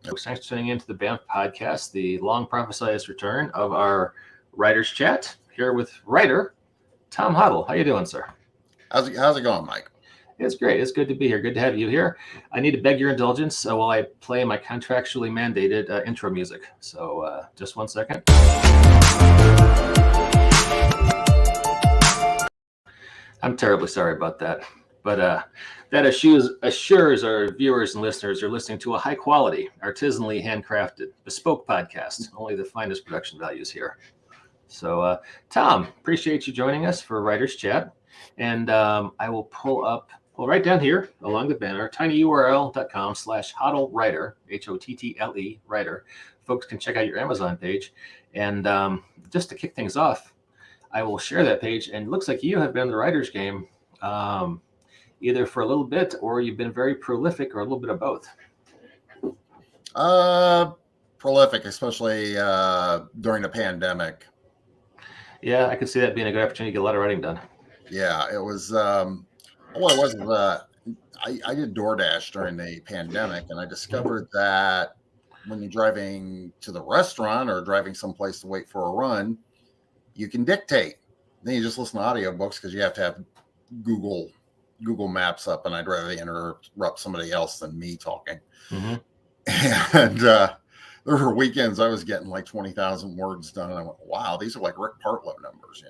Folks, thanks for tuning in to the BAMF podcast, the long prophesized return of our writer's chat here with writer Tom Hottle. How you doing, sir? How's it going, Mike? It's great. It's good to be here. Good to have you here. I need to beg your indulgence while I play my contractually mandated intro music. So just one second. I'm terribly sorry about that. But that assures our viewers and listeners are listening to a high quality, artisanally handcrafted, bespoke podcast. Only the finest production values here. So, Tom, appreciate you joining us for Writer's Chat. And I will pull right down here along the banner, tinyurl.com/HottleWriter, HOTTLE writer. Folks can check out your Amazon page. And just to kick things off, I will share that page. And it looks like you have been in the writer's game either for a little bit or you've been very prolific or a little bit of both. Prolific, especially during the pandemic. Yeah, I could see that being a good opportunity to get a lot of writing done. Yeah, it was. I did DoorDash during the pandemic, and I discovered that when you're driving to the restaurant or driving someplace to wait for a run, you can dictate. Then you just listen to audiobooks because you have to have Google Maps up, and I'd rather interrupt somebody else than me talking. Mm-hmm. And there were weekends I was getting like 20,000 words done. And I went, wow, these are like Rick Partlow numbers,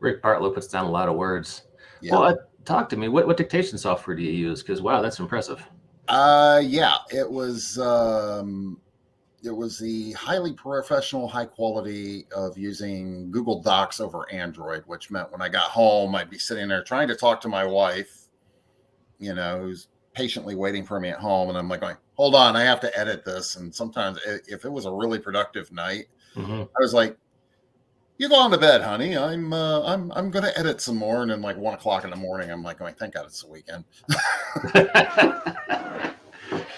Rick Partlow puts down a lot of words. Yeah. Well, talk to me. What dictation software do you use? Because wow, that's impressive. Yeah, it was the highly professional, high quality of using Google Docs over Android, which meant when I got home, I'd be sitting there trying to talk to my wife, who's patiently waiting for me at home. And I'm like going, hold on, I have to edit this. And sometimes if it was a really productive night, mm-hmm. I was like, you go on to bed, honey. I'm going to edit some more. And then like 1 o'clock in the morning, I'm like going, thank God it's the weekend.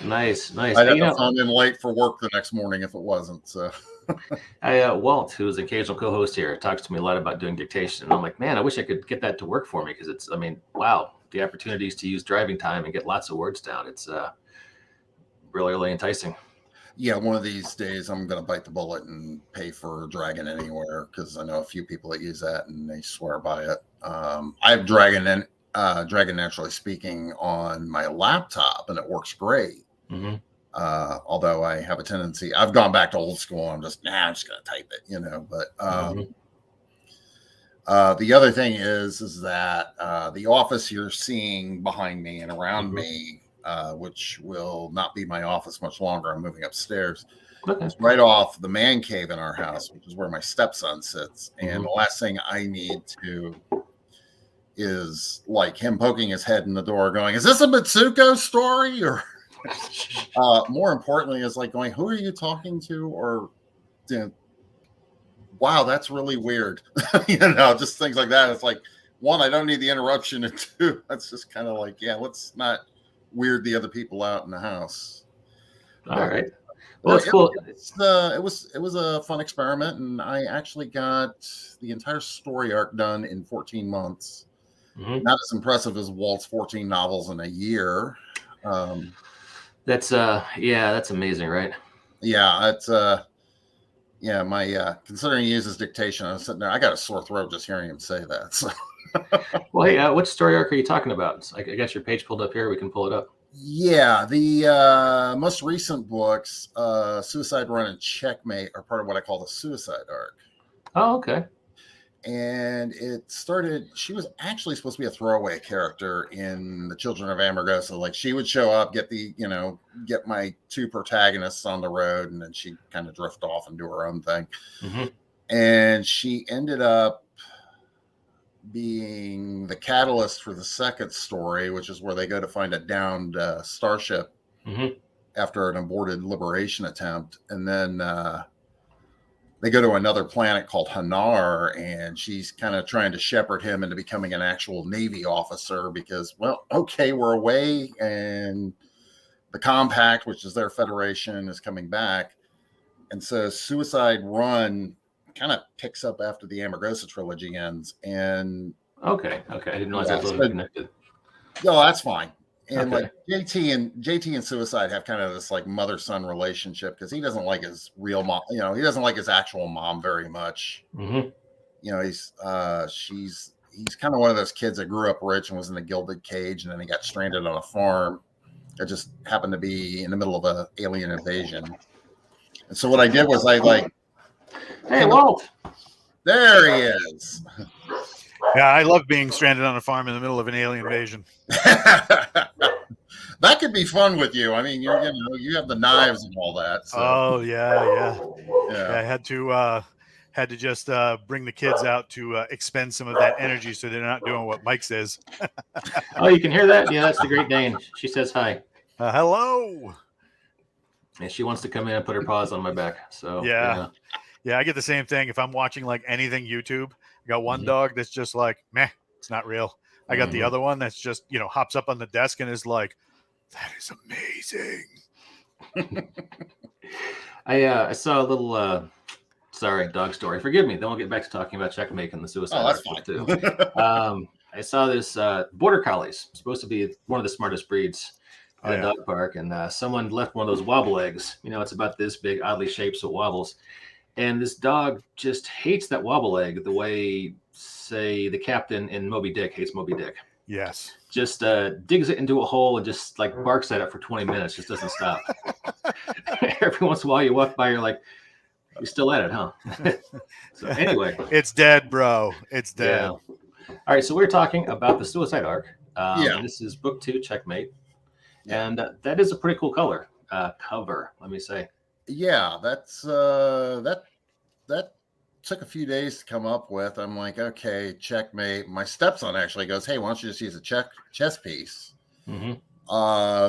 Nice. I'd have to phone in late for work the next morning if it wasn't. So, Walt, who's an occasional co-host here, talks to me a lot about doing dictation, and I'm like, man, I wish I could get that to work for me because wow, the opportunities to use driving time and get lots of words down. It's really, really enticing. Yeah, one of these days I'm going to bite the bullet and pay for Dragon Anywhere because I know a few people that use that and they swear by it. I have Dragon Naturally Speaking on my laptop and it works great. Mm-hmm. Although I have a tendency, I've gone back to old school. I'm just going to type it, But the other thing is that the office you're seeing behind me and around me, which will not be my office much longer. I'm moving upstairs. Okay. It's right off the man cave in our house, which is where my stepson sits. And the last thing I need to is like him poking his head in the door going, is this a Mitsuko story? Or more importantly, is like going, who are you talking to? Or, wow, that's really weird. Just things like that. It's like, one, I don't need the interruption. And two, that's just kind of like, yeah, let's not weird the other people out in the house. All right. Well, that's cool. It was a fun experiment, and I actually got the entire story arc done in 14 months. Mm-hmm. Not as impressive as Walt's 14 novels in a year. That's amazing, right? Yeah, it's my considering he uses dictation, I was sitting there, I got a sore throat just hearing him say that. So. Well, hey, which story arc are you talking about? I guess your page pulled up here. We can pull it up. Yeah, the most recent books, Suicide Run and Checkmate, are part of what I call the Suicide arc. Oh, okay. And it started, she was actually supposed to be a throwaway character in The Children of Amargosa. Like she would show up, get my two protagonists on the road, and then she'd kind of drift off and do her own thing. Mm-hmm. And she ended up being the catalyst for the second story, which is where they go to find a downed starship after an aborted liberation attempt. And then they go to another planet called Hanar, and she's kind of trying to shepherd him into becoming an actual Navy officer because, well, okay, we're away, and the Compact, which is their federation, is coming back. And so Suicide Run kind of picks up after the Amargosa trilogy ends. And okay, I didn't realize that was a little connected. No, that's fine. And Okay. like JT and Suicide have kind of this like mother-son relationship because he doesn't like his real mom. You know, he doesn't like his actual mom very much. Mm-hmm. You know, he's kind of one of those kids that grew up rich and was in a gilded cage, and then he got stranded on a farm that just happened to be in the middle of an alien invasion. And so what I did was Hey, Walt. There he is. Yeah, I love being stranded on a farm in the middle of an alien invasion. That could be fun with you. I mean, you know, you have the knives and all that. So. Oh yeah. Yeah. I had to just bring the kids out to expend some of that energy so they're not doing what Mike says. Oh, you can hear that? Yeah, that's the Great Dane. She says hi. Hello. And she wants to come in and put her paws on my back. So Yeah, I get the same thing. If I'm watching like anything YouTube, I got one dog that's just like, meh, it's not real. I got the other one that's just, you know, hops up on the desk and is like, that is amazing. I saw a little sorry, dog story. Forgive me. Then we'll get back to talking about Checkmate and the Suicide that's Archer fine. too. I saw this border collies, supposed to be one of the smartest breeds at a dog park, and someone left one of those wobble eggs. You know, it's about this big, oddly shaped, so it wobbles. And this dog just hates that wobble egg the way, say, the captain in Moby Dick hates Moby Dick. Yes. Just digs it into a hole and just like barks at it for 20 minutes. Just doesn't stop. Every once in a while you walk by, you're like, you're still at it, huh? So anyway. It's dead, bro. It's dead. Yeah. All right, so we're talking about the Suicide Arc. Yeah. This is book 2, Checkmate. Yeah. And that is a pretty cool cover, let me say. Yeah, that took a few days to come up with. I'm like, okay, Checkmate. My stepson actually goes, hey, why don't you just use a chess piece? Mm-hmm.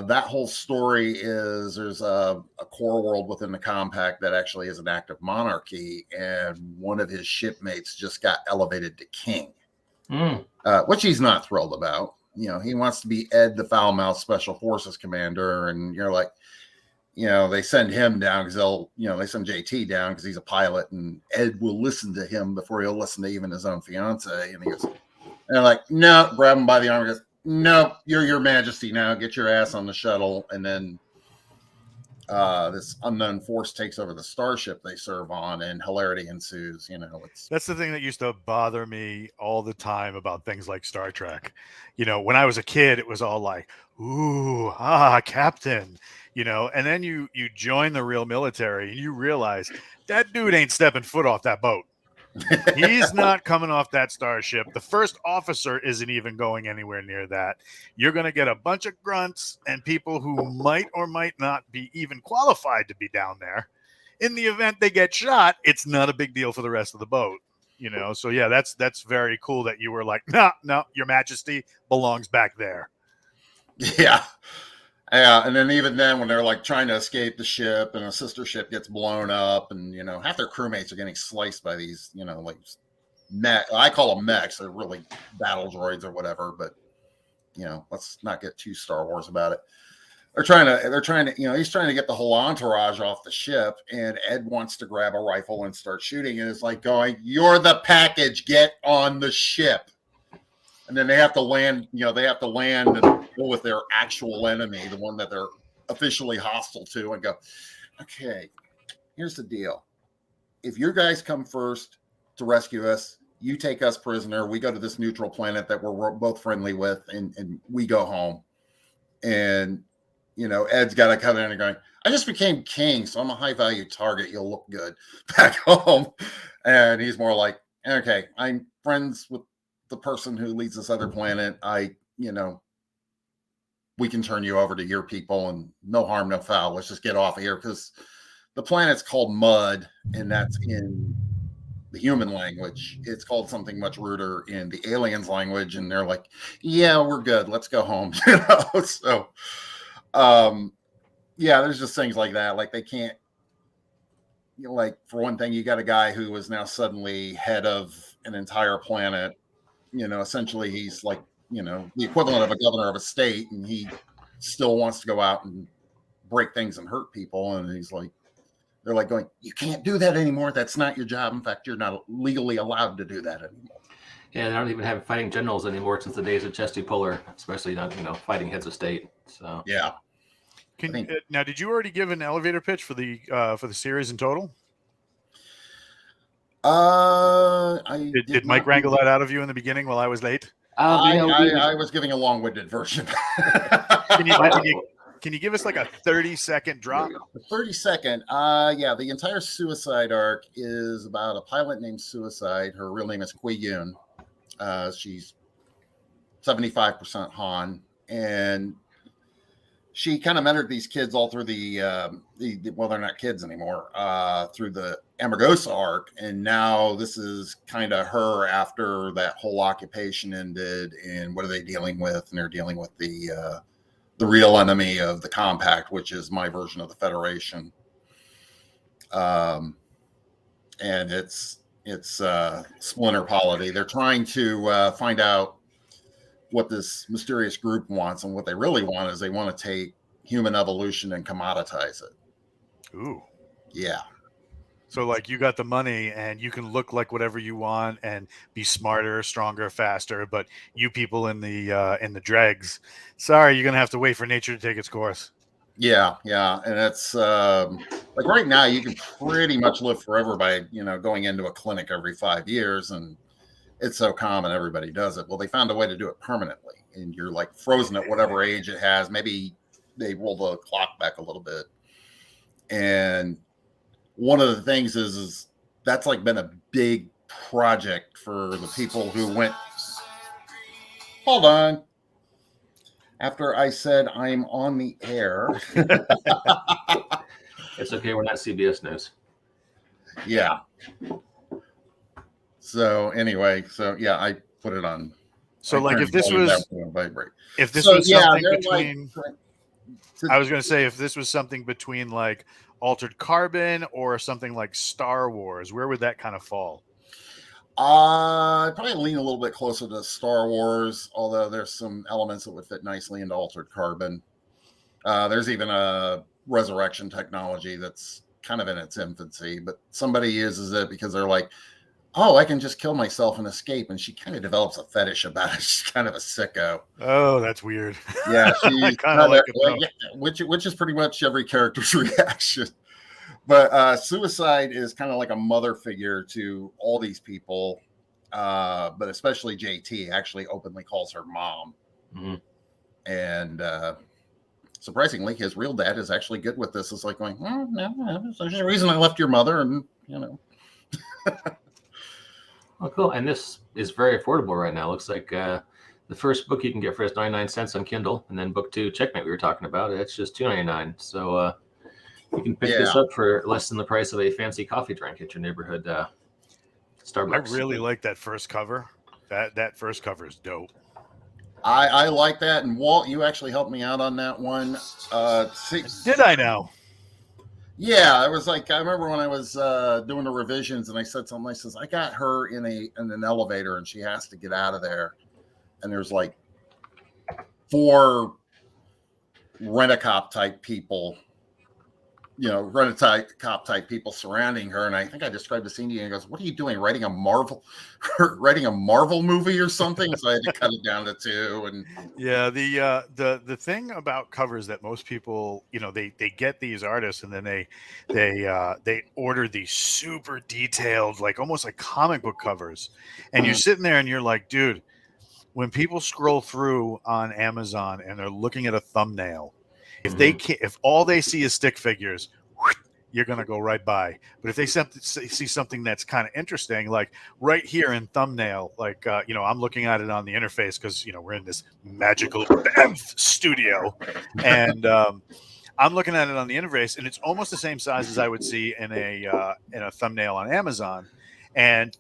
That whole story is there's a core world within the compact that actually is an active monarchy, and one of his shipmates just got elevated to king, which he's not thrilled about. You know, he wants to be Ed the Foul-Mouthed Special Forces Commander, and you're like, you know, they send him down because they send JT down because he's a pilot, and Ed will listen to him before he'll listen to even his own fiance. And he goes, and they're like, no, grab him by the arm and goes, no, you're Your Majesty now. Get your ass on the shuttle. And then this unknown force takes over the starship they serve on, and hilarity ensues. You know, that's the thing that used to bother me all the time about things like Star Trek. You know, when I was a kid, it was all like, ooh, captain, you know, and then you join the real military and you realize that dude ain't stepping foot off that boat. He's not coming off that starship. The first officer isn't even going anywhere near that. You're going to get a bunch of grunts and people who might or might not be even qualified to be down there. In the event they get shot, it's not a big deal for the rest of the boat, you know? So yeah, that's very cool that you were like, no, Your Majesty belongs back there. Yeah. Yeah, and then even then, when they're like trying to escape the ship, and a sister ship gets blown up, and you know half their crewmates are getting sliced by these, you know, like I call them mechs. They're really battle droids or whatever. But you know, let's not get too Star Wars about it. They're trying to, you know, he's trying to get the whole entourage off the ship, and Ed wants to grab a rifle and start shooting, and it's like going, "You're the package. Get on the ship." And then they have to land, you know, and deal with their actual enemy, the one that they're officially hostile to, and go, okay, here's the deal. If your guys come first to rescue us, you take us prisoner. We go to this neutral planet that we're both friendly with, and we go home. And, you know, Ed's got to come in and going, I just became king, so I'm a high value target. You'll look good back home. And he's more like, okay, I'm friends with the person who leads this other planet. You know, we can turn you over to your people, and no harm, no foul. Let's just get off of here, because the planet's called Mud, and that's in the human language. It's called something much ruder in the aliens language, and they're like, yeah, we're good. Let's go home. You know, so yeah, there's just things like that. Like they can't, you know, like for one thing, you got a guy who is now suddenly head of an entire planet. You know, essentially he's like, you know, the equivalent of a governor of a state, and he still wants to go out and break things and hurt people. And he's like, they're like going, you can't do that anymore. That's not your job. In fact, you're not legally allowed to do that anymore. Yeah, they don't even have fighting generals anymore since the days of Chesty Puller, especially not fighting heads of state. So Yeah. Now, did you already give an elevator pitch for the series in total? Did Mike not wrangle that out of you in the beginning while I was late? I was giving a long-winded version. Can you give us like a 30-second drop? A 30-second. Yeah, the entire Suicide arc is about a pilot named Suicide. Her real name is Kui Yun. She's 75% Han, and she kind of mentored these kids all through well, they're not kids anymore, through the Amargosa arc. And now this is kind of her after that whole occupation ended. And what are they dealing with? And they're dealing with the real enemy of the Compact, which is my version of the Federation. And it's splinter polity. They're trying to find out what this mysterious group wants, and what they really want is they want to take human evolution and commoditize it. Ooh. Yeah. So like you got the money and you can look like whatever you want and be smarter, stronger, faster, but you people in the dregs, sorry, you're going to have to wait for nature to take its course. Yeah. And it's like right now you can pretty much live forever by, going into a clinic every 5 years, and it's so common, everybody does it. Well, they found a way to do it permanently, and you're like frozen at whatever age it has. Maybe they roll the clock back a little bit. And one of the things is that's like been a big project for the people who went. Hold on. After I said I'm on the air. It's okay. We're not CBS News. Yeah. So anyway, yeah, I put it on. So like if this was something between, I was going to say if this was something between like Altered Carbon or something like Star Wars, where would that kind of fall? I'd probably lean a little bit closer to Star Wars, although there's some elements that would fit nicely into Altered Carbon. There's even a resurrection technology that's kind of in its infancy, but somebody uses it because they're like, oh, I can just kill myself and escape. And she kind of develops a fetish about it. She's kind of a sicko. Oh, that's weird. Yeah, she's kind of like it, which is pretty much every character's reaction. But Suicide is kind of like a mother figure to all these people, but especially JT actually openly calls her mom. Mm-hmm. And surprisingly, his real dad is actually good with this. It's like going, oh, no, there's a reason I left your mother, and Oh, cool. And this is very affordable right now. Looks like the first book you can get for is 99 cents on Kindle. And then book 2, Checkmate, we were talking about, it's just $2.99. So you can pick this up for less than the price of a fancy coffee drink at your neighborhood Starbucks. I really like that first cover. That first cover is dope. I like that. And Walt, you actually helped me out on that one. Did I now? Yeah, it was like, I remember when I was doing the revisions and I said something, I says, I got her in an elevator and she has to get out of there. And there's like 4 rent-a-cop type people, rent-a-cop type people surrounding her. And I think I described the scene to you, and he goes, what are you doing? Writing a Marvel movie or something? So I had to cut it down to 2. And yeah, the thing about covers that most people, they get these artists and then they order these super detailed, like almost like comic book covers. And you're sitting there and you're like, dude, when people scroll through on Amazon and they're looking at a thumbnail, if all they see is stick figures, you're going to go right by. But if they see something that's kind of interesting, like right here in thumbnail, like, I'm looking at it on the interface because, we're in this magical BAMF studio. And I'm looking at it on the interface, and it's almost the same size as I would see in a thumbnail on Amazon. And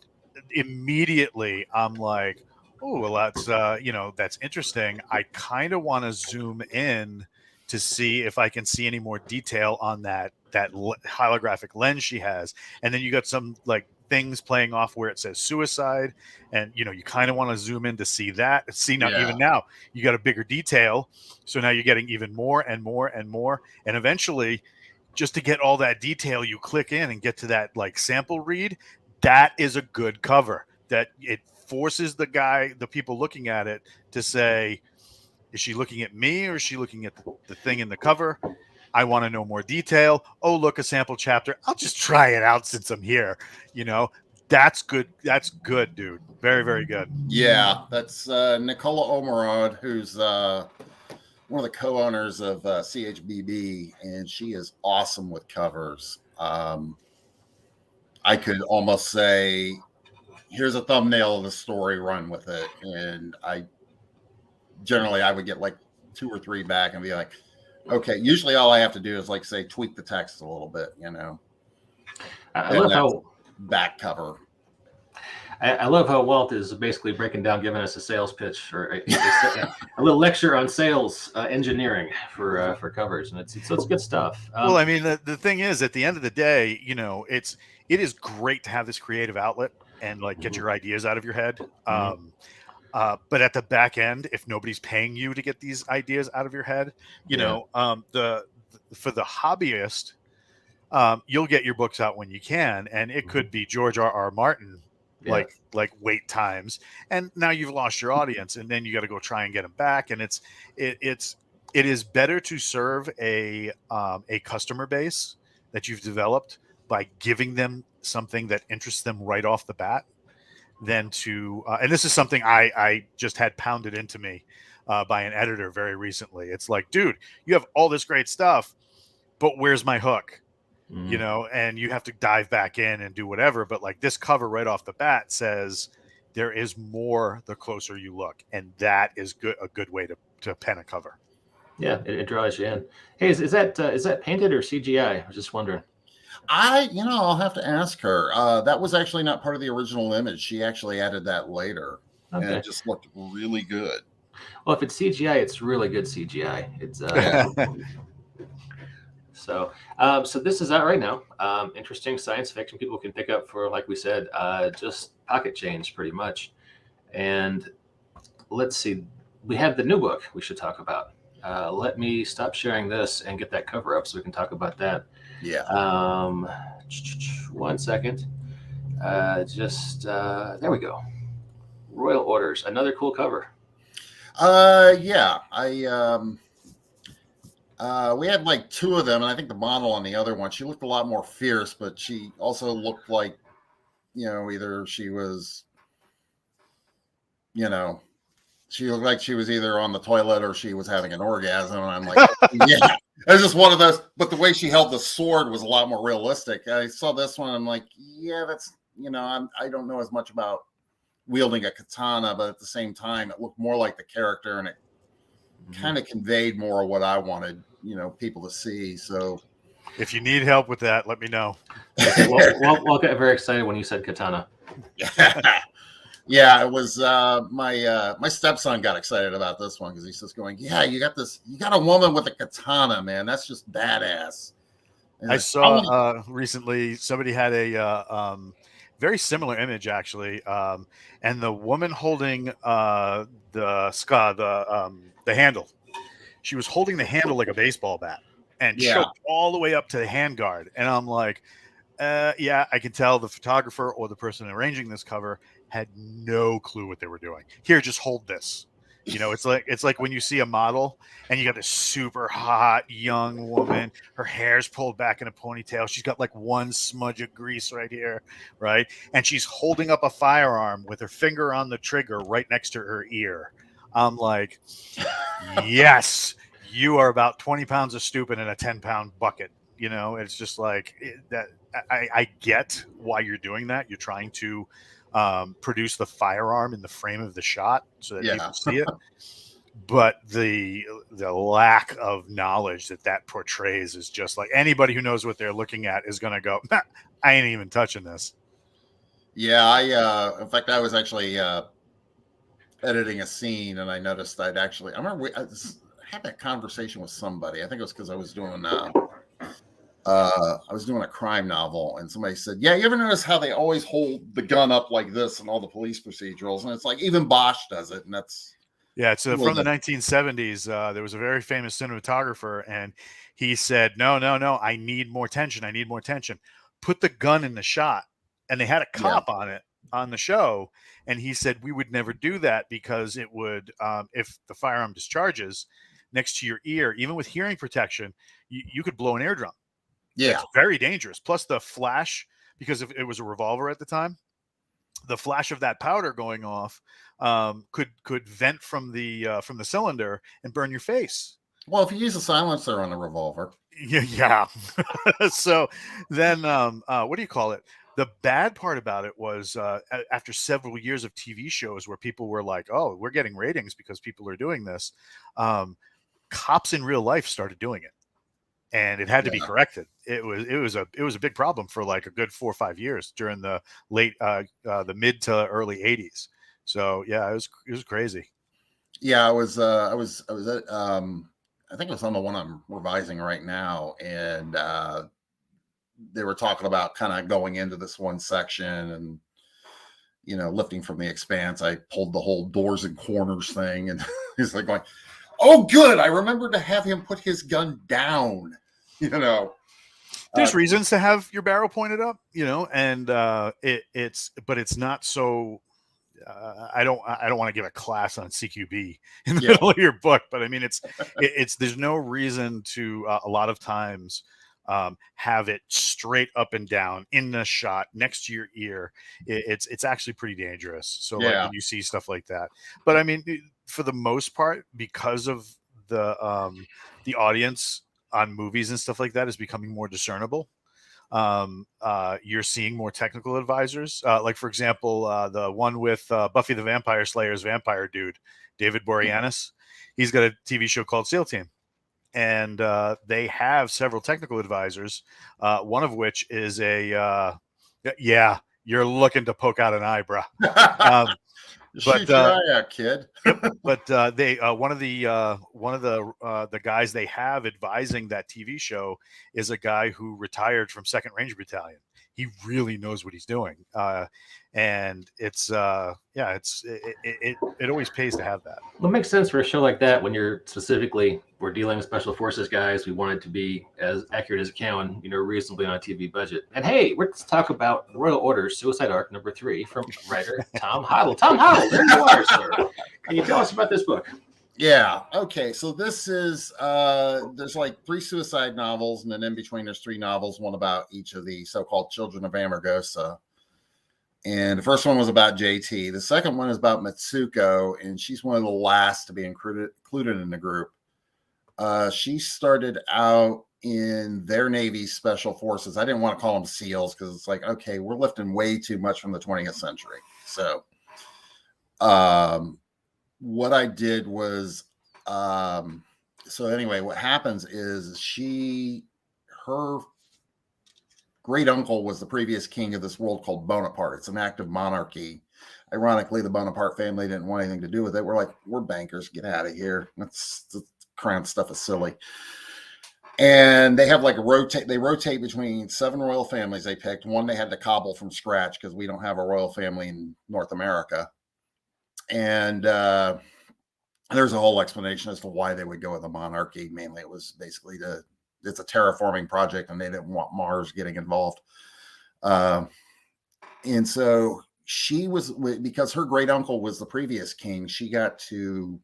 immediately I'm like, oh, well, that's interesting. I kind of want to zoom in to see if I can see any more detail on that holographic lens she has. And then you got some like things playing off where it says Suicide, and you kind of want to zoom in to see that. Even now you got a bigger detail, so now you're getting even more and more and more, and eventually, just to get all that detail, you click in and get to that like sample read. That is a good cover. That it forces the people looking at it to say, is she looking at me or is she looking at the thing in the cover? I want to know more detail. Oh, look, a sample chapter. I'll just try it out since I'm here. That's good. That's good, dude. Very, very good. Yeah, that's Nicola Omerod, who's one of the co-owners of CHBB, and she is awesome with covers. I could almost say, here's a thumbnail of the story, run with it. And I would get like 2 or 3 back and be like, okay, usually all I have to do is like say tweak the text a little bit, I love how back cover. I love how Walt is basically breaking down, giving us a sales pitch or a little lecture on sales engineering for covers, and it's good stuff. Well, I mean, the thing is, at the end of the day, it is great to have this creative outlet and like get your ideas out of your head. But at the back end, if nobody's paying you to get these ideas out of your head, for the hobbyist, you'll get your books out when you can, and it could be George R.R. Martin. Like wait times, and now you've lost your audience, and then you got to go try and get them back. And it is better to serve a customer base that you've developed by giving them something that interests them right off the bat than to and this is something I just had pounded into me by an editor very recently. It's like, dude, you have all this great stuff, but where's my hook? And you have to dive back in and do whatever. But like this cover right off the bat says there is more the closer you look. And that is a good way to pen a cover. Yeah, it draws you in. Hey, is that painted or CGI? I was just wondering. I'll have to ask her. That was actually not part of the original image. She actually added that later. Okay. And it just looked really good. Well, if it's CGI, it's really good CGI. It's So this is out right now. Interesting science fiction people can pick up for, like we said, just pocket change pretty much. And let's see, we have the new book we should talk about. Let me stop sharing this and get that cover up so we can talk about that. Yeah. 1 second. There we go. Royal Orders, another cool cover. Yeah. We had like 2 of them, and I think the model on the other one, she looked a lot more fierce, but she also looked like, either she was, she looked like she was either on the toilet or she was having an orgasm. And I'm like, yeah, it was just one of those. But the way she held the sword was a lot more realistic. I saw this one, I'm like, yeah, that's, I don't know as much about wielding a katana, but at the same time, it looked more like the character, and it kind of conveyed more of what I wanted, people to see. So if you need help with that, let me know. Well, got very excited when you said katana. Yeah, it was my stepson got excited about this one because he's just going, yeah, you got a woman with a katana, man. That's just badass. And I saw recently somebody had a very similar image actually, and the woman holding the handle. She was holding the handle like a baseball bat and choked all the way up to the handguard. And I'm like, yeah, I can tell the photographer or the person arranging this cover had no clue what they were doing. Here, just hold this. It's like when you see a model and you got this super hot young woman, her hair's pulled back in a ponytail. She's got like one smudge of grease right here, right? And she's holding up a firearm with her finger on the trigger right next to her ear. I'm like, yes, you are about 20 pounds of stupid in a 10-pound bucket. It's just like that. I get why you're doing that. You're trying to produce the firearm in the frame of the shot so that people see it. But the lack of knowledge that portrays is just like anybody who knows what they're looking at is going to go, nah, I ain't even touching this. Yeah, in fact, I was actually editing a scene, and I noticed I remember I had that conversation with somebody. I think it was because I was doing a crime novel, and somebody said, yeah, you ever notice how they always hold the gun up like this in all the police procedurals? And it's like, even Bosch does it. And that's, it's from the 1970s. There was a very famous cinematographer, and he said, no, I need more tension. Put the gun in the shot. And they had a cop on it. on the show, and he said we would never do that because it would, if the firearm discharges next to your ear, even with hearing protection, you could blow an eardrum. Yeah. It's very dangerous. Plus the flash, because if it was a revolver at the time, the flash of that powder going off could vent from the cylinder and burn your face. Well, if you use a silencer on a revolver. Yeah. So then, what do you call it? The bad part about it was after several years of TV shows where people were like, "Oh, we're getting ratings because people are doing this," cops in real life started doing it, and it had to be corrected. It was a big problem for like a good 4 or 5 years during the the mid to early 80s. So yeah, it was crazy. Yeah, I was at I think it was on the one I'm revising right now, and they were talking about kind of going into this one section and lifting from the expanse. I pulled the whole doors and corners thing, and he's like going, "Oh, good! I remember to have him put his gun down." There's reasons to have your barrel pointed up, and it's not so. I don't want to give a class on CQB in the middle of your book, but I mean, it's there's no reason to a lot of times have it straight up and down in the shot next to your ear. It's actually pretty dangerous. So like when you see stuff like that, but I mean, for the most part, because of the audience on movies and stuff like that is becoming more discernible. You're seeing more technical advisors, like for example the one with Buffy the Vampire Slayer's vampire dude, David Boreanaz. He's got a TV show called SEAL Team, and they have several technical advisors, one of which is you're looking to poke out an eyebrow. Shoot your eye out, kid. But they one of the guys they have advising that TV show is a guy who retired from 2nd Ranger Battalion. He really knows what he's doing, and it always pays to have that. Well, it makes sense for a show like that when we're dealing with special forces guys. We want it to be as accurate as it can, reasonably on a TV budget. And hey, let's talk about Royal Order Suicide Arc #3 from writer Tom Hottle. Tom Hottle, there you are, sir. Can you tell us about this book? Yeah. Okay. So this is there's like 3 suicide novels, and then in between there's 3 novels, one about each of the so-called children of Amargosa. And the first one was about JT. The second one is about Mitsuko, and she's one of the last to be included in the group. She started out in their Navy Special Forces. I didn't want to call them SEALs because it's like, okay, we're lifting way too much from the 20th century. So what I did was, so anyway, what happens is her great uncle was the previous king of this world called Bonaparte. It's an active monarchy. Ironically, the Bonaparte family didn't want anything to do with it. We're like, we're bankers, get out of here. The crown stuff is silly. And they have they rotate between 7 royal families they picked. One they had to cobble from scratch because we don't have a royal family in North America. And there's a whole explanation as to why they would go with a monarchy. Mainly it was basically it's a terraforming project and they didn't want Mars getting involved. And so because her great uncle was the previous king, she got to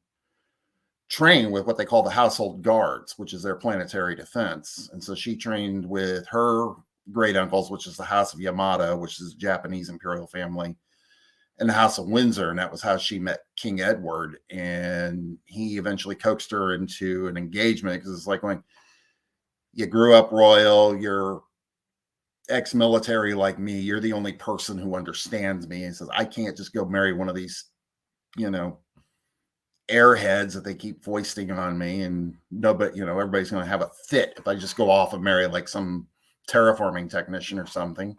train with what they call the household guards, which is their planetary defense. And so she trained with her great uncles, which is the House of Yamada, which is a Japanese imperial family, and the House of Windsor. And that was how she met King Edward. And he eventually coaxed her into an engagement because it's like when you grew up royal, you're ex-military like me, you're the only person who understands me. And says, I can't just go marry one of these, airheads that they keep foisting on me. And nobody, everybody's going to have a fit if I just go off and marry like some terraforming technician or something.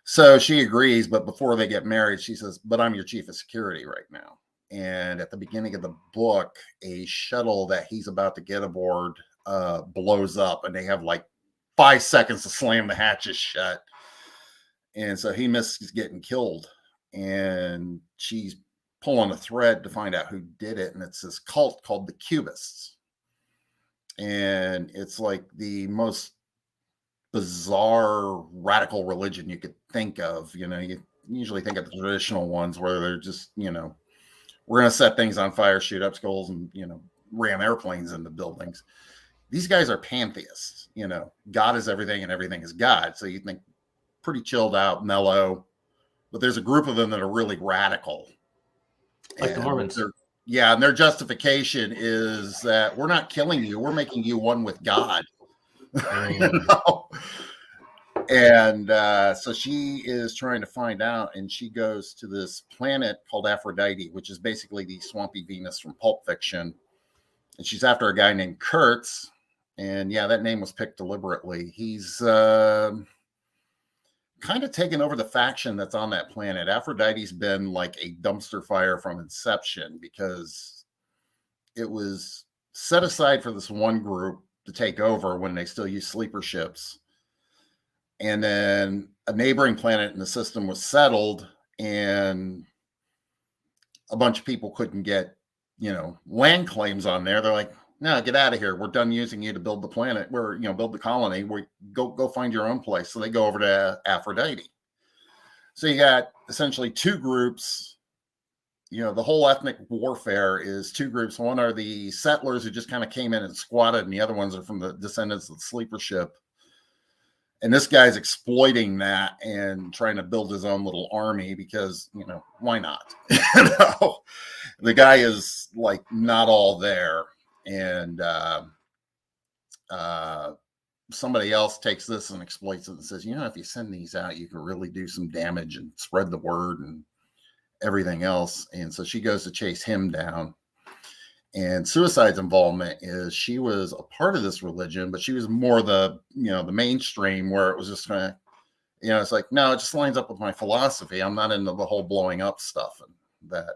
So she agrees, but before they get married, she says, but I'm your chief of security right now. And at the beginning of the book, a shuttle that he's about to get aboard blows up, and they have like 5 seconds to slam the hatches shut. And so he misses getting killed, and she's pulling a thread to find out who did it. And it's this cult called the Cubists. And it's like the most bizarre radical religion you could think of. usually think of the traditional ones where they're just, we're going to set things on fire, shoot up skulls, and, ram airplanes into buildings. These guys are pantheists. God is everything and everything is God. So you think pretty chilled out, mellow, but there's a group of them that are really radical. Like the Mormons. Yeah, and their justification is that we're not killing you. We're making you one with God. And so she is trying to find out, and she goes to this planet called Aphrodite, which is basically the swampy Venus from Pulp Fiction. And she's after a guy named Kurtz. And yeah, that name was picked deliberately. He's kind of taken over the faction that's on that planet. Aphrodite's been like a dumpster fire from inception because it was set aside for this one group to take over when they still use sleeper ships. And then a neighboring planet in the system was settled, and a bunch of people couldn't get, land claims on there. They're like, no, get out of here. We're done using you to build the planet. We're, build the colony. We go find your own place. So they go over to Aphrodite. So you got essentially two groups. The whole ethnic warfare is two groups. One are the settlers who just kind of came in and squatted, and the other ones are from the descendants of the sleeper ship. And this guy's exploiting that and trying to build his own little army because, why not? The guy is like not all there. And somebody else takes this and exploits it and says, if you send these out, you can really do some damage and spread the word and everything else. And so she goes to chase him down. And Suicide's involvement is she was a part of this religion, but she was more the mainstream, where it was just kind of, it's like, no, it just lines up with my philosophy. I'm not into the whole blowing up stuff and that.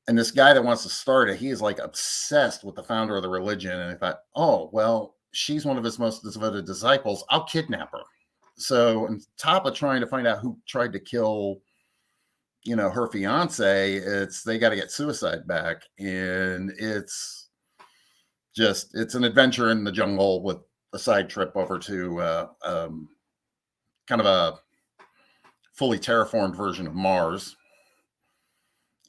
And this guy that wants to start it, he is like obsessed with the founder of the religion. And I thought, oh, well, she's one of his most devoted disciples. I'll kidnap her. So on top of trying to find out who tried to kill her fiance, they got to get Suicide back. And it's an adventure in the jungle with a side trip over to kind of a fully terraformed version of Mars,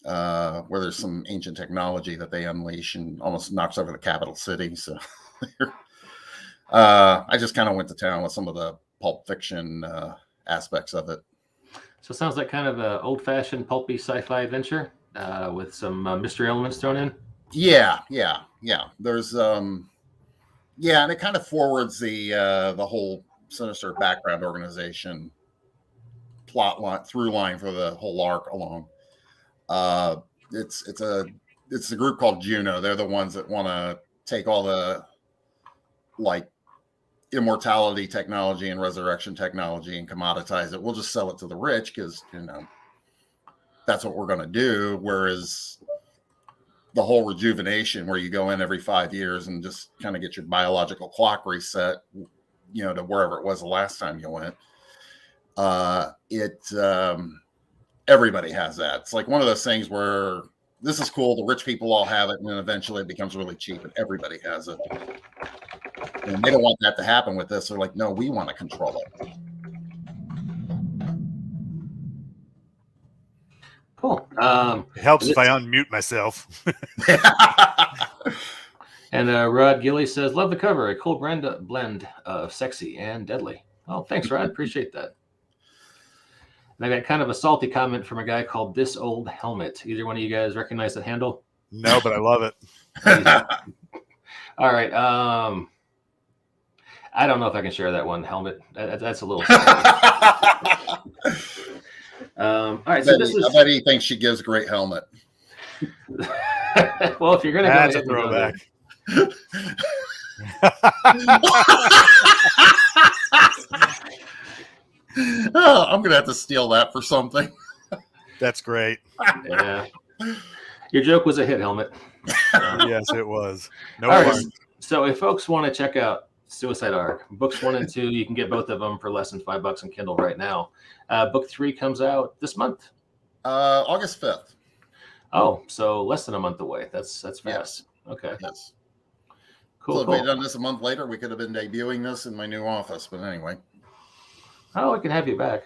where there's some ancient technology that they unleash and almost knocks over the capital city. So I just kind of went to town with some of the Pulp Fiction aspects of it. So it sounds like kind of an old-fashioned pulpy sci-fi adventure with some mystery elements thrown in. Yeah. There's and it kind of forwards the whole sinister background organization plot line, through line for the whole arc along. It's a group called Juno. They're the ones that want to take all the like immortality technology and resurrection technology and commoditize it. We'll just sell it to the rich because that's what we're going to do. Whereas the whole rejuvenation, where you go in every 5 years and just kind of get your biological clock reset, to wherever it was the last time you went. Everybody has that. It's like one of those things where this is cool. The rich people all have it, and then eventually it becomes really cheap, and everybody has it. And they don't want that to happen with this. They're like, no, we want to control it. Cool. It helps if I unmute myself. And Rod Gilly says, love the cover. A cool blend of sexy and deadly. Oh, thanks, Rod. Appreciate that. And I got kind of a salty comment from a guy called This Old Helmet. Either one of you guys recognize that handle? No, but I love it. All right. I don't know if I can share that one helmet. That's a little. All right. So I bet he thinks she gives a great helmet. Well, if you're going to go, that's a throwback. Oh, I'm going to have to steal that for something. That's great. Yeah. Your joke was a hit, helmet. Yes, it was. No All right. worries. So if folks want to check out Suicide Arc, books 1 and 2, you can get both of them for less than $5 on Kindle right now. Book 3 comes out this month. August 5th. Oh, so less than a month away. That's fast. Yes. Okay. Yes. Cool. So if we'd done this a month later, we could have been debuting this in my new office. But anyway. Oh, I can have you back.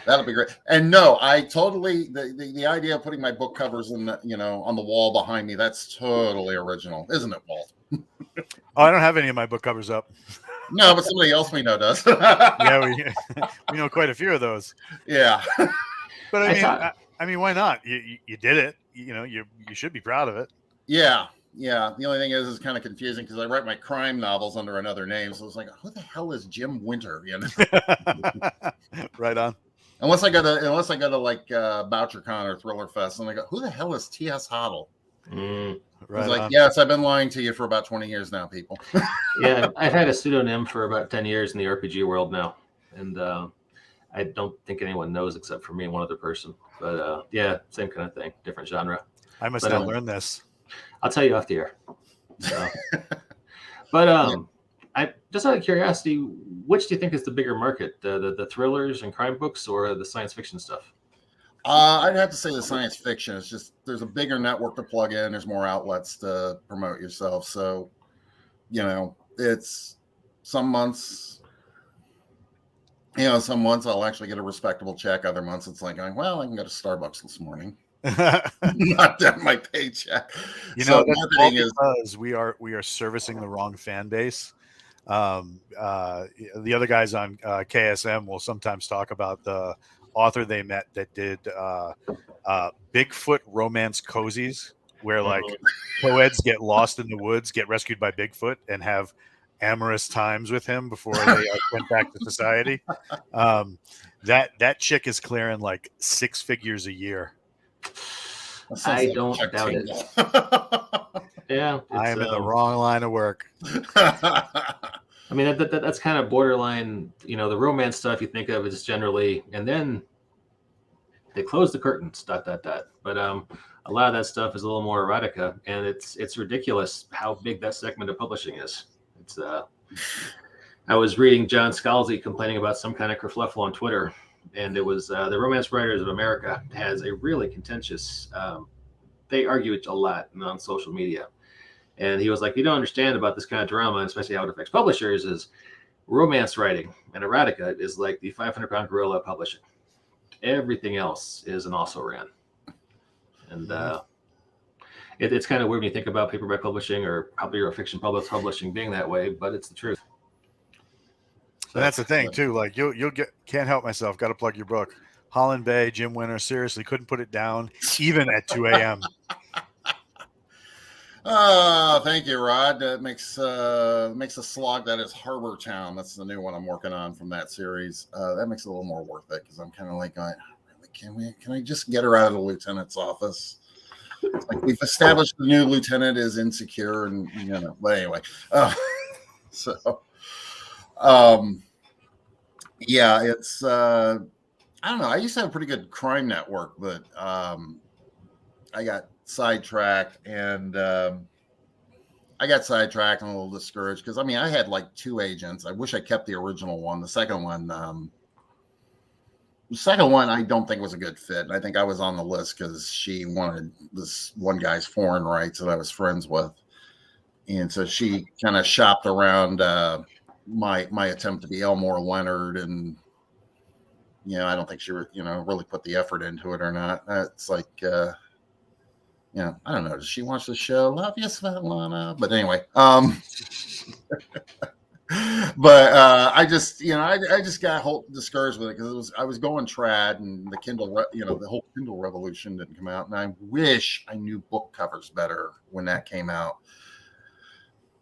That'll be great. And no, I totally the idea of putting my book covers in the, on the wall behind me, that's totally original, isn't it, Walt? Oh, I don't have any of my book covers up. No, but somebody else we know does. Yeah, we know quite a few of those. Yeah. But I mean, why not? You did it. You should be proud of it. Yeah. Yeah. The only thing is it's kind of confusing because I write my crime novels under another name. So it's like, who the hell is Jim Winter? Right on. Unless I go to like BoucherCon or Thriller Fest, and I go, who the hell is T.S. Hottle? Right. It's like, yes, I've been lying to you for about 20 years now, people. Yeah, I've had a pseudonym for about 10 years in the RPG world now, and I don't think anyone knows except for me and one other person. But yeah, same kind of thing, different genre. I must now learn this. I'll tell you off the air. So. But I just out of curiosity, which do you think is the bigger market, the thrillers and crime books, or the science fiction stuff? I'd have to say the science fiction. It's just there's a bigger network to plug in. There's more outlets to promote yourself. So, it's some months. Some months I'll actually get a respectable check. Other months it's like, well, I can go to Starbucks this morning. Not that my paycheck. That's all because we are servicing the wrong fan base. The other guys on KSM will sometimes talk about the author they met that did Bigfoot romance cozies, where like co-eds get lost in the woods, get rescued by Bigfoot, and have amorous times with him before they went back to society. That chick is clearing like 6 figures a year. I don't doubt it. Yeah, I am in the wrong line of work. I mean, that's kind of borderline. The romance stuff you think of is generally, and then they close the curtains. ... But a lot of that stuff is a little more erotica, and it's ridiculous how big that segment of publishing is. It's I was reading John Scalzi complaining about some kind of kerfluffle on Twitter, and it was the Romance Writers of America has a really contentious. They argue a lot on social media. And he was like, you don't understand about this kind of drama, and especially how it affects publishers, is romance writing and erotica is like the 500-pound gorilla publishing. Everything else is an also-ran. And it's kind of weird when you think about paperback publishing or popular fiction publishing being that way, but it's the truth. So that's the thing, too. Like, you'll get, can't help myself, got to plug your book. Holland Bay, Jim Winter, seriously, couldn't put it down, even at 2 a.m. Thank you, Rod. That makes a slog that is Harbor Town. That's the new one I'm working on from that series. That makes it a little more worth it because I'm kind of like, really, can I just get her out of the lieutenant's office? It's like we've established the new lieutenant is insecure, and But anyway, yeah, it's I don't know. I used to have a pretty good crime network, but I got sidetracked and a little discouraged because I had like 2 agents. I wish I kept the original one. The second one I don't think was a good fit. I think I was on the list because she wanted this one guy's foreign rights that I was friends with, and so she kind of shopped around my attempt to be Elmore Leonard, and I don't think she really put the effort into it or not. It's like I don't know. Does she watch the show? Love you, Svetlana. But anyway, I just got discouraged with it because I was going trad, and the Kindle, the whole Kindle revolution didn't come out, and I wish I knew book covers better when that came out,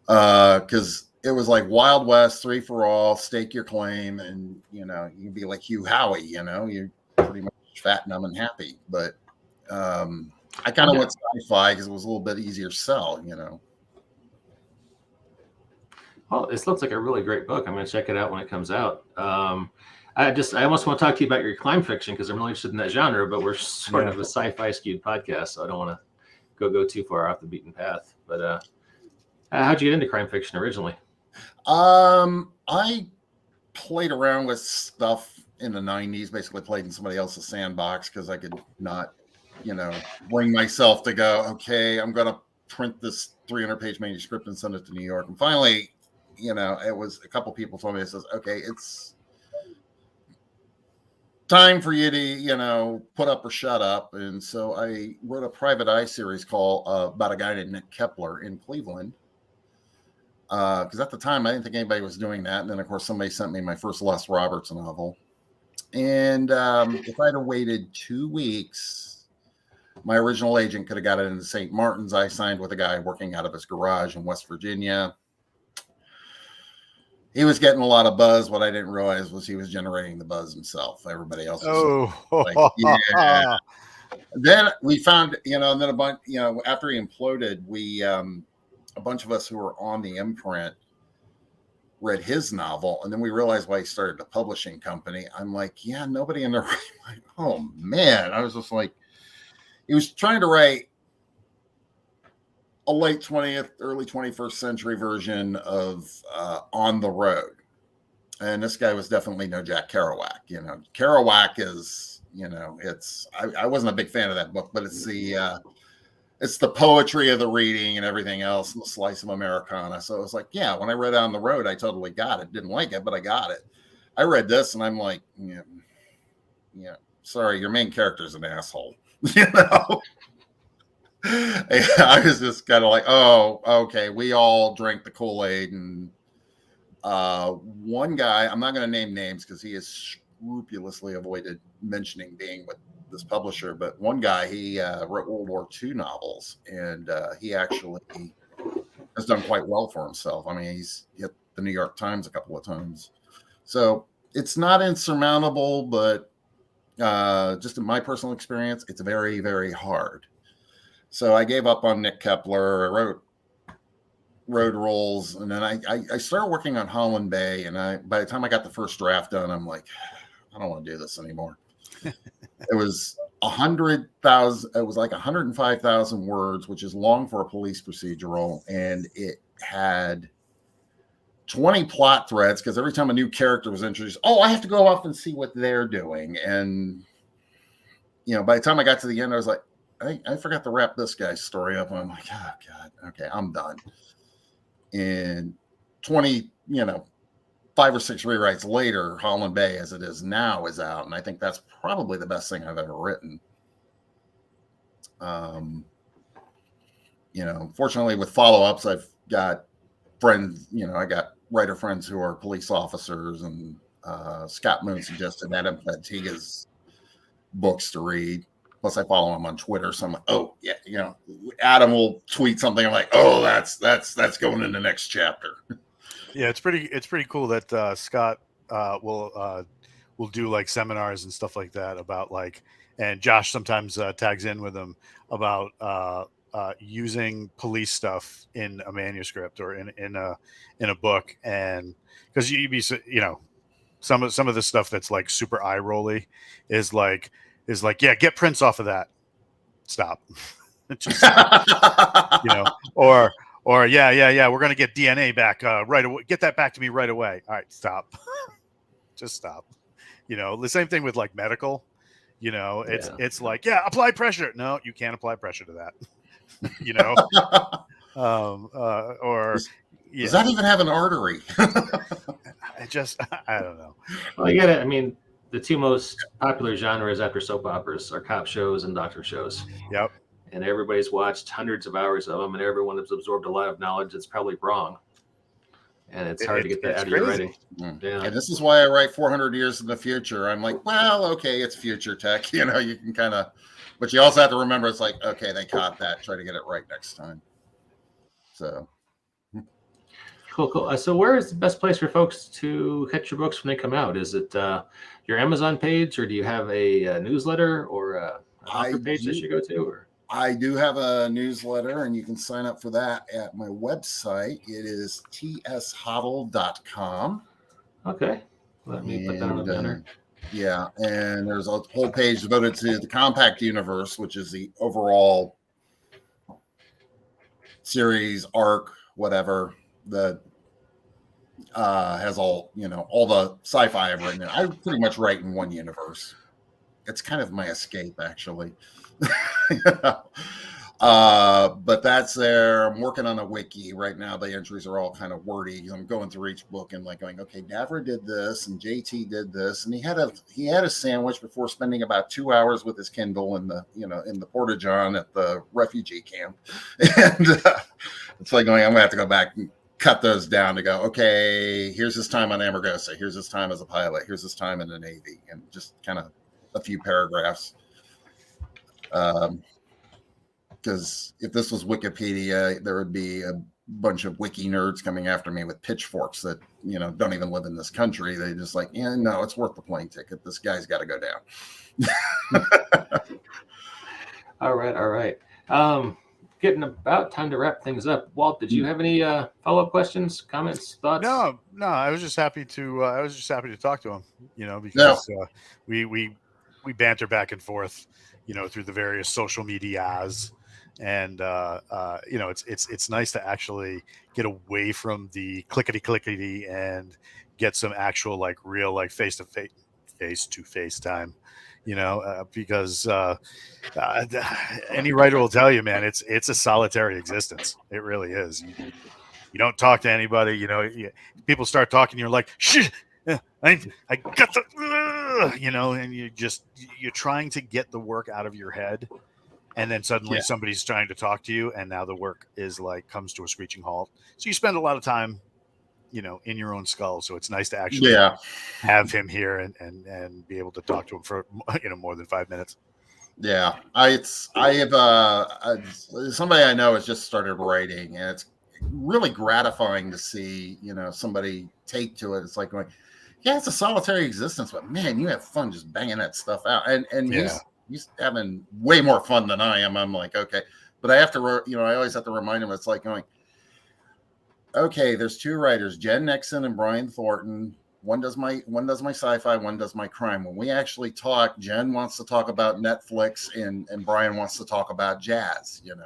because it was like Wild West, 3 for all, stake your claim, and you can be like Hugh Howey, you're pretty much fat, numb, and happy, but I kind of went sci-fi because it was a little bit easier to sell, Well, this looks like a really great book. I'm going to check it out when it comes out. I almost want to talk to you about your crime fiction because I'm really interested in that genre, but we're sort of a sci-fi skewed podcast, so I don't want to go too far off the beaten path. But how'd you get into crime fiction originally? I played around with stuff in the 90s, basically played in somebody else's sandbox because I could not bring myself to go, okay, I'm going to print this 300-page manuscript and send it to New York. And finally, it was a couple people told me, it says, okay, it's time for you to, put up or shut up. And so I wrote a private eye series called about a guy named Nick Kepler in Cleveland. Because at the time I didn't think anybody was doing that. And then of course somebody sent me my first Les Roberts novel. And if I'd have waited 2 weeks, my original agent could have got it into St. Martin's. I signed with a guy working out of his garage in West Virginia. He was getting a lot of buzz. What I didn't realize was he was generating the buzz himself. Everybody else was like, yeah. Then we found, and then a bunch, after he imploded, we, a bunch of us who were on the imprint read his novel. And then we realized why he started a publishing company. I'm like, yeah, nobody in the right mind. Oh, man. I was just like, he was trying to write a late 20th, early 21st century version of On the Road. And this guy was definitely no Jack Kerouac. Kerouac is, I wasn't a big fan of that book, but it's the poetry of the reading and everything else, and the slice of Americana. So it was like, yeah, when I read On the Road, I totally got it. Didn't like it, but I got it. I read this and I'm like, sorry, your main character is an asshole. I was just kind of like, oh, okay. We all drank the Kool-Aid, and one guy, I'm not going to name names because he has scrupulously avoided mentioning being with this publisher, but one guy, he wrote World War II novels, and he actually has done quite well for himself. I mean, he's hit the New York Times a couple of times. So it's not insurmountable, but just in my personal experience, it's very, very hard. So I gave up on Nick Kepler. I wrote Road Rolls, and then I started working on Holland Bay. And by the time I got the first draft done, I'm like, I don't want to do this anymore. It was 100,000. It was like 105,000 words, which is long for a police procedural, and it had 20 plot threads because every time a new character was introduced, I have to go off and see what they're doing. And by the time I got to the end, I was like, I forgot to wrap this guy's story up. And I'm like, oh God, okay, I'm done. And 5 or 6 rewrites later, Holland Bay, as it is now, is out. And I think that's probably the best thing I've ever written. Fortunately with follow-ups, I've got friends, I got writer friends who are police officers, and Scott Moon suggested Adam Plantiga's books to read. Plus, I follow him on Twitter, so I'm like, oh yeah, Adam will tweet something. I'm like, oh, that's going in the next chapter. Yeah, it's pretty cool that Scott will do like seminars and stuff like that about and Josh sometimes tags in with him about using police stuff in a manuscript or in a book, and because you'd be some of the stuff that's like super eye rolly is like, yeah, get prints off of that. Stop. Just, or yeah, we're going to get DNA back right away. Get that back to me right away. All right, stop. Just stop. The same thing with like medical, it's like, yeah, apply pressure. No, you can't apply pressure to that. Or does that even have an artery? I don't know. Well, you gotta, the two most popular genres after soap operas are cop shows and doctor shows. Yep. And everybody's watched hundreds of hours of them, and everyone has absorbed a lot of knowledge that's probably wrong. And it's hard to get that out of your writing. Yeah. And this is why I write 400 years in the future. I'm like, well, okay, it's future tech. You can kind of, but you also have to remember, it's like, okay, they caught that. Try to get it right next time. So. Cool. So where is the best place for folks to catch your books when they come out? Is it your Amazon page, or do you have a newsletter or an author page that you go to? Or? I do have a newsletter, and you can sign up for that at my website. It is tshottle.com. Okay. Let me put that on the banner. Yeah, and there's a whole page devoted to the Compact Universe, which is the overall series, arc, whatever, that has all the sci-fi I've written. I pretty much write in one universe. It's kind of my escape, actually. But that's there. I'm working on a wiki right now. The entries are all kind of wordy. I'm going through each book and like going, okay, Davra did this and JT did this, and he had a sandwich before spending about 2 hours with his Kindle in the Porta-John at the refugee camp, and it's like going, I'm gonna have to go back and cut those down to go, okay, here's his time on Amargosa, here's his time as a pilot, here's his time in the Navy, and just kind of a few paragraphs. Because if this was Wikipedia, there would be a bunch of wiki nerds coming after me with pitchforks that, don't even live in this country. They just like, no, it's worth the plane ticket. This guy's got to go down. All right. Getting about time to wrap things up. Walt, did you have any follow-up questions, comments, thoughts? No. I was just happy to talk to him. Because we banter back and forth, through the various social medias, and it's nice to actually get away from the clickety and get some actual real face to face time. Because any writer will tell you, man, it's a solitary existence. It really is. You don't talk to anybody. People start talking. You're like, shit, I got the, and you're trying to get the work out of your head, and then suddenly somebody's trying to talk to you, and now the work is comes to a screeching halt. So you spend a lot of time, in your own skull. So it's nice to actually have him here and be able to talk to him for more than 5 minutes. Yeah, I have somebody I know has just started writing, and it's really gratifying to see somebody take to it. It's like going, yeah, it's a solitary existence, but man, you have fun just banging that stuff out, and he's having way more fun than I am. I'm like, okay, but I have to I always have to remind him. It's like going, okay, there's two writers, Jen Nixon and Brian Thornton. One does my sci-fi, one does my crime. When we actually talk, Jen wants to talk about Netflix and Brian wants to talk about jazz, and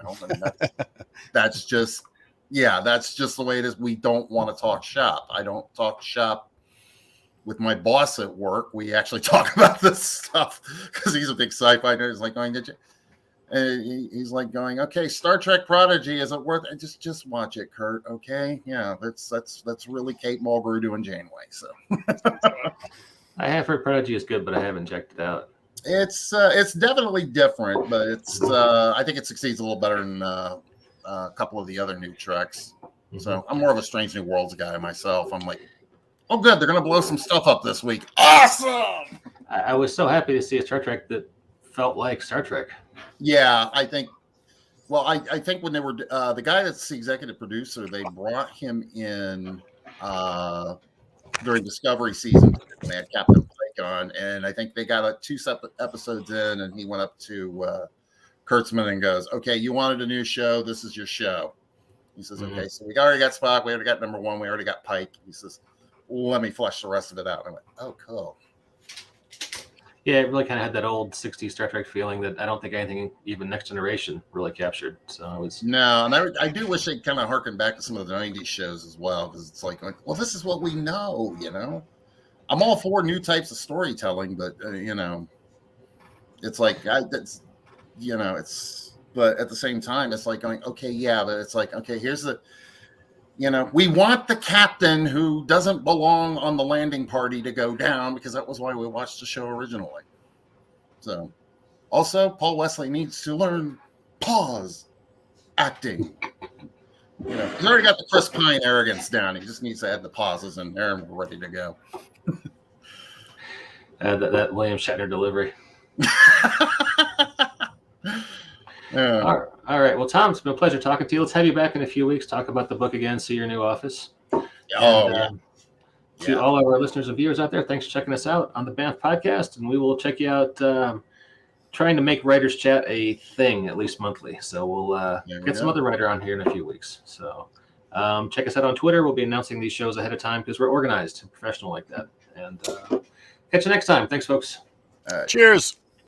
that's just the way it is. We don't want to talk shop. I don't talk shop with my boss at work. We actually talk about this stuff because he's a big sci-fi nerd. He's like going, did you? And he's like going, okay, Star Trek Prodigy, is it worth it? Just watch it, Kurt. Okay, yeah, that's really Kate Mulgrew doing Janeway. So I have heard Prodigy is good, but I haven't checked it out. It's definitely different, but it's I think it succeeds a little better than a couple of the other new Treks. Mm-hmm. So I'm more of a Strange New Worlds guy myself. I'm like, oh, good, they're gonna blow some stuff up this week. Awesome! I was so happy to see a Star Trek that felt like Star Trek. Yeah, I think. Well, I think when they were the guy that's the executive producer, they brought him in during Discovery season when they had Captain Pike on, and I think they got 2 episodes in, and he went up to Kurtzman and goes, "Okay, you wanted a new show. This is your show." He says, "Okay, so we already got Spock, we already got number 1, we already got Pike." He says, "Let me flesh the rest of it out." I went, "Oh, cool." Yeah, it really kind of had that old 60s Star Trek feeling that I don't think anything, even Next Generation, really captured. So I was no, and I do wish they'd kind of harken back to some of the 90s shows as well, because it's like, well, this is what we know, I'm all for new types of storytelling, but it's like but at the same time, it's like going, okay, yeah, but it's like, okay, here's the. We want the captain who doesn't belong on the landing party to go down, because that was why we watched the show originally. So, also, Paul Wesley needs to learn pause acting. He's already got the Chris Pine arrogance down. He just needs to add the pauses in there, and we're ready to go. That William Shatner delivery. Yeah. All right. Well, Tom, it's been a pleasure talking to you. Let's have you back in a few weeks, talk about the book again, see your new office. To all of our listeners and viewers out there, thanks for checking us out on the BAMF podcast, and we will check you out trying to make Writers Chat a thing at least monthly. So we'll get some other writer on here in a few weeks. So check us out on Twitter. We'll be announcing these shows ahead of time because we're organized and professional like that. And catch you next time. Thanks, folks. Cheers.